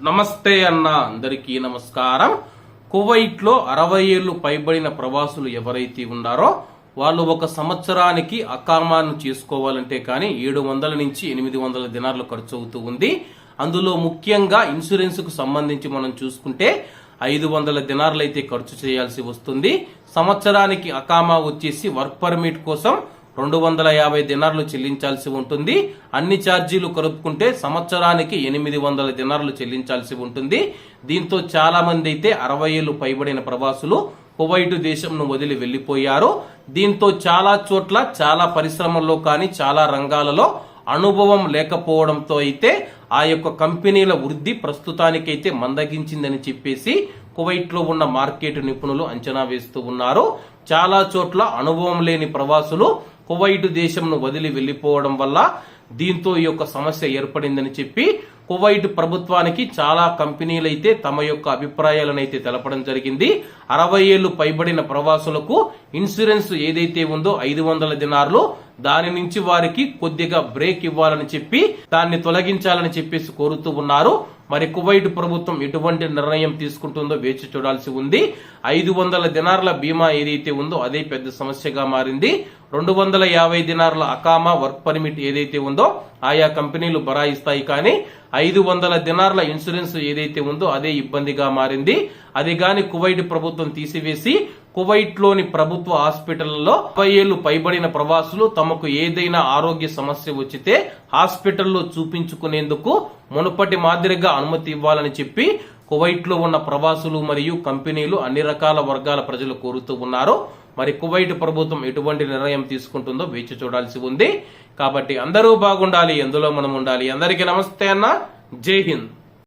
నమస్తే అన్న, అందరికీ నమస్కారం. కువైట్ లో 60 ఏళ్లు పైబడిన ప్రవాసులు ఎవరైతే ఉన్నారో వాళ్ళు ఒక సంవత్సరానికి అకామాను చేసుకోవాలంటే కానీ 700 నుంచి 800 దినార్లు ఖర్చు అవుతూ ఉంది. అందులో ముఖ్యంగా ఇన్సూరెన్స్ కు సంబంధించి మనం చూసుకుంటే 500 దినార్లు అయితే ఖర్చు చేయాల్సి వస్తుంది. సంవత్సరానికి అకామా వచ్చేసి వర్క్ పర్మిట్ కోసం 250 దినార్లు చెల్లించాల్సి ఉంటుంది. అన్ని ఛార్జీలు కలుపుకుంటే సంవత్సరానికి 800 దినార్లు చెల్లించాల్సి ఉంటుంది. దీంతో చాలా మంది అయితే 60 ఏళ్లు పైబడిన ప్రవాసులు కువైట్ దేశంను వదిలి వెళ్లిపోయారు. దీంతో చాలా చోట్ల చాలా పరిశ్రమల్లో కానీ చాలా రంగాలలో అనుభవం లేకపోవడంతో అయితే ఆ యొక్క కంపెనీల వృద్ధి ప్రస్తుతానికైతే మందగించిందని చెప్పేసి కువైట్ లో ఉన్న మార్కెట్ నిపుణులు అంచనా వేస్తూ ఉన్నారు. చాలా చోట్ల అనుభవం లేని ప్రవాసులు కువైట్ దేశంను వదిలి వెళ్లిపోవడం వల్ల దీంతో ఈ యొక్క సమస్య ఏర్పడిందని చెప్పి కువైట్ ప్రభుత్వానికి చాలా కంపెనీలైతే తమ యొక్క అభిప్రాయాలను అయితే తెలపడం జరిగింది. 60 ఏళ్లు పైబడిన ప్రవాసులకు ఇన్సూరెన్స్ ఏదైతే ఉందో 500 దినార్లు దాని నుంచి వారికి కొద్దిగా బ్రేక్ ఇవ్వాలని చెప్పి దాన్ని తొలగించాలని చెప్పేసి కోరుతూ ఉన్నారు. మరి కువైట్ ప్రభుత్వం ఎటువంటి నిర్ణయం తీసుకుంటుందో వేచి చూడాల్సి ఉంది. 500 దినార్ల బీమా ఏదైతే ఉందో అదే పెద్ద సమస్యగా మారింది. 250 దినార్ల అకామా వర్క్ పర్మిట్ ఏదైతే ఉందో ఆయా కంపెనీలు బరాయిస్తాయి, కానీ 500 దినార్ల ఇన్సూరెన్స్ ఏదైతే ఉందో అదే ఇబ్బందిగా మారింది. అది గాని కువైట్ ప్రభుత్వం తీసివేసి కువైట్ లోని ప్రభుత్వ హాస్పిటల్లో 60 ఏళ్లు పైబడిన ప్రవాసులు తమకు ఏదైనా ఆరోగ్య సమస్య వచ్చితే హాస్పిటల్లో చూపించుకునేందుకు మునుపటి మాదిరిగా అనుమతి ఇవ్వాలని చెప్పి కువైట్ లో ఉన్న ప్రవాసులు మరియు కంపెనీలు అన్ని రకాల వర్గాల ప్రజలు కోరుతూ ఉన్నారు. మరి కువైట్ ప్రభుత్వం ఎటువంటి నిర్ణయం తీసుకుంటుందో వేచి చూడాల్సి ఉంది. కాబట్టి అందరూ బాగుండాలి, ఎందులో మనం ఉండాలి. అందరికీ నమస్తే అన్న, జై హింద్.